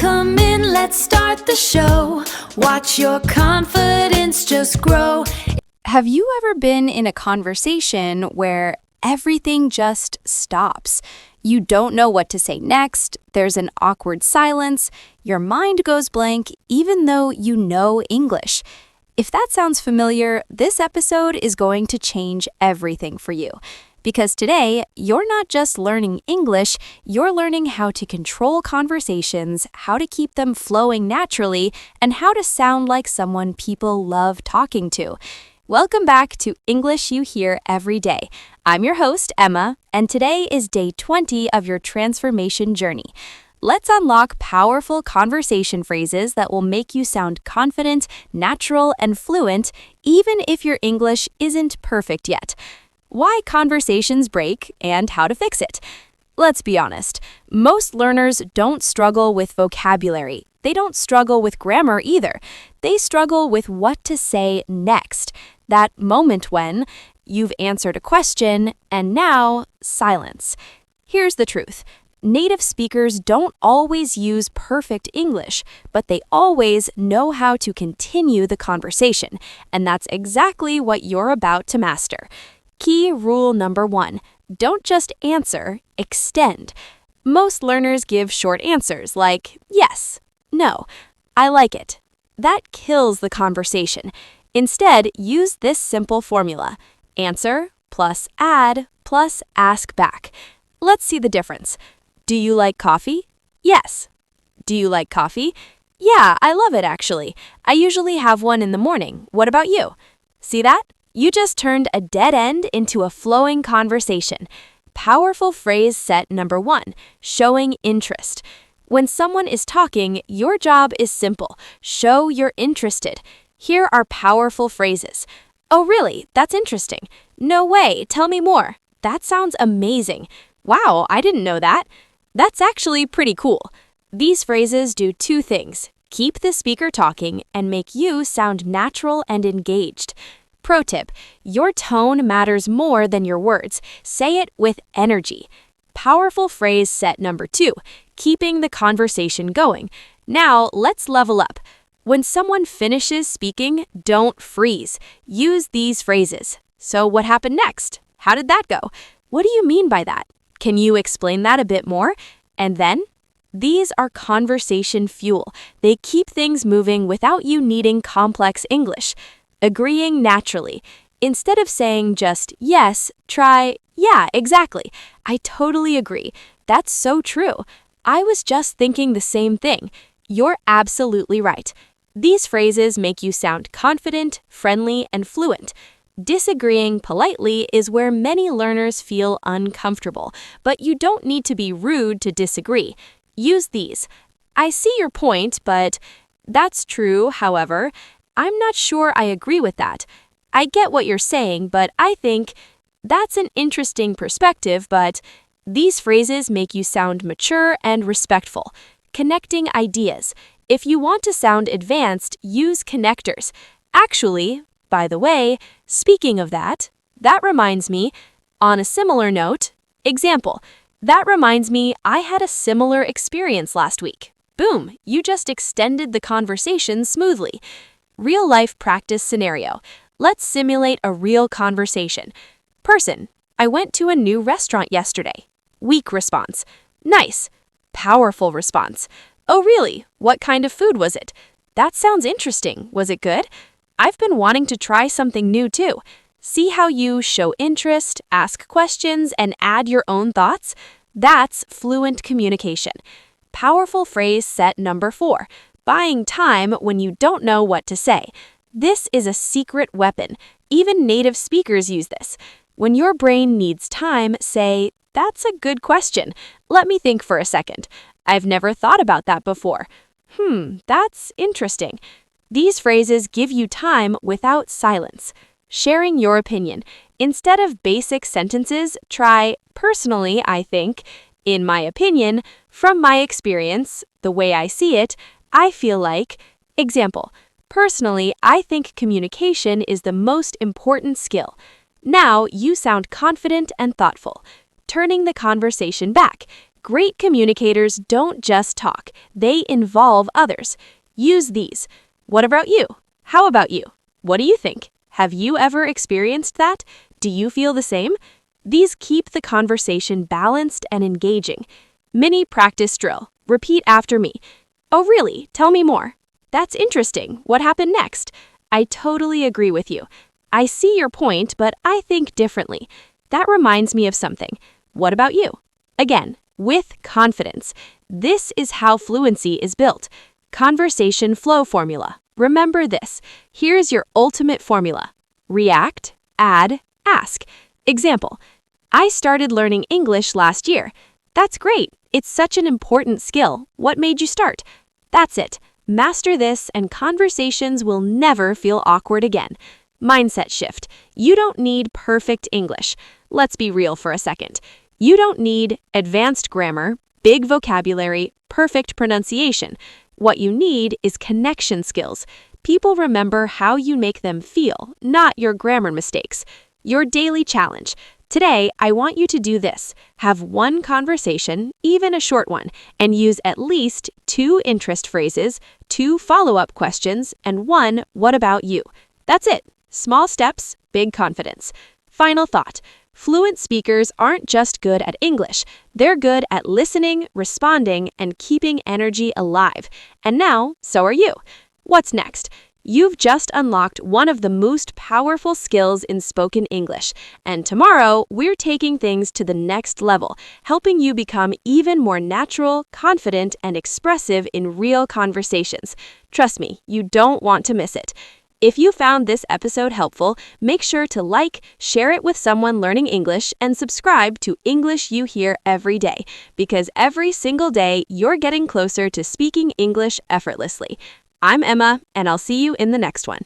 Come in, let's start the show. Watch your confidence just grow. Have you ever been in a conversation where everything just stops? You don't know what to say next, there's an awkward silence, your mind goes blank even though you know English. If that sounds familiar, this episode is going to change everything for you. Because today, you're not just learning English, you're learning how to control conversations, how to keep them flowing naturally, and how to sound like someone people love talking to. Welcome back to English You Hear Every Day. I'm your host, Emma, and today is day 20 of your transformation journey. Let's unlock powerful conversation phrases that will make you sound confident, natural, and fluent, even if your English isn't perfect yet. Why conversations break and how to fix it. Let's be honest, most learners don't struggle with vocabulary. They don't struggle with grammar either. They struggle with what to say next. That moment when you've answered a question and now silence. Here's the truth. Native speakers don't always use perfect English, but they always know how to continue the conversation. And that's exactly what you're about to master. Key rule number 1, don't just answer, extend. Most learners give short answers like yes, no, I like it. That kills the conversation. Instead, use this simple formula. Answer plus add plus ask back. Let's see the difference. Do you like coffee? Yes. Do you like coffee? Yeah, I love it actually. I usually have one in the morning. What about you? See that? You just turned a dead end into a flowing conversation. Powerful phrase set number 1, showing interest. When someone is talking, your job is simple. Show you're interested. Here are powerful phrases. Oh, really? That's interesting. No way. Tell me more. That sounds amazing. Wow, I didn't know that. That's actually pretty cool. These phrases do 2 things. Keep the speaker talking and make you sound natural and engaged. Pro tip, your tone matters more than your words. Say it with energy. Powerful phrase set number 2, keeping the conversation going. Now, let's level up. When someone finishes speaking, don't freeze. Use these phrases. So what happened next? How did that go? What do you mean by that? Can you explain that a bit more? And then? These are conversation fuel. They keep things moving without you needing complex English. Agreeing naturally. Instead of saying just yes, try, yeah, exactly. I totally agree. That's so true. I was just thinking the same thing. You're absolutely right. These phrases make you sound confident, friendly, and fluent. Disagreeing politely is where many learners feel uncomfortable, but you don't need to be rude to disagree. Use these. I see your point, but that's true, however. I'm not sure I agree with that. I get what you're saying, but I think that's an interesting perspective, but these phrases make you sound mature and respectful. Connecting ideas. If you want to sound advanced, use connectors. Actually, by the way, speaking of that reminds me, on a similar note, example, that reminds me I had a similar experience last week. Boom, you just extended the conversation smoothly. Real-life practice scenario. Let's simulate a real conversation. Person, I went to a new restaurant yesterday. Weak response. Nice. Powerful response. Oh, really? What kind of food was it? That sounds interesting. Was it good? I've been wanting to try something new too. See how you show interest, ask questions, and add your own thoughts? That's fluent communication. Powerful phrase set number 4. Buying time when you don't know what to say. This is a secret weapon. Even native speakers use this. When your brain needs time, say, that's a good question. Let me think for a second. I've never thought about that before. That's interesting. These phrases give you time without silence. Sharing your opinion. Instead of basic sentences, try, personally, I think, in my opinion, from my experience, the way I see it, I feel like, example, personally, I think communication is the most important skill. Now you sound confident and thoughtful. Turning the conversation back. Great communicators don't just talk, they involve others. Use these. What about you? How about you? What do you think? Have you ever experienced that? Do you feel the same? These keep the conversation balanced and engaging. Mini practice drill. Repeat after me. Oh, really? Tell me more. That's interesting. What happened next? I totally agree with you. I see your point, but I think differently. That reminds me of something. What about you? Again, with confidence. This is how fluency is built. Conversation flow formula. Remember this. Here's your ultimate formula. React, add, ask. Example. I started learning English last year. That's great. It's such an important skill. What made you start? That's it. Master this and conversations will never feel awkward again. Mindset shift. You don't need perfect English. Let's be real for a second. You don't need advanced grammar, big vocabulary, perfect pronunciation. What you need is connection skills. People remember how you make them feel, not your grammar mistakes. Your daily challenge. Today, I want you to do this. Have one conversation, even a short one, and use at least 2 interest phrases, 2 follow-up questions, and 1 what about you. That's it. Small steps, big confidence. Final thought. Fluent speakers aren't just good at English. They're good at listening, responding, and keeping energy alive. And now, so are you. What's next? You've just unlocked one of the most powerful skills in spoken English. And tomorrow, we're taking things to the next level, helping you become even more natural, confident, and expressive in real conversations. Trust me, you don't want to miss it. If you found this episode helpful, make sure to like, share it with someone learning English, and subscribe to English You Hear Every Day, because every single day you're getting closer to speaking English effortlessly. I'm Emma, and I'll see you in the next one.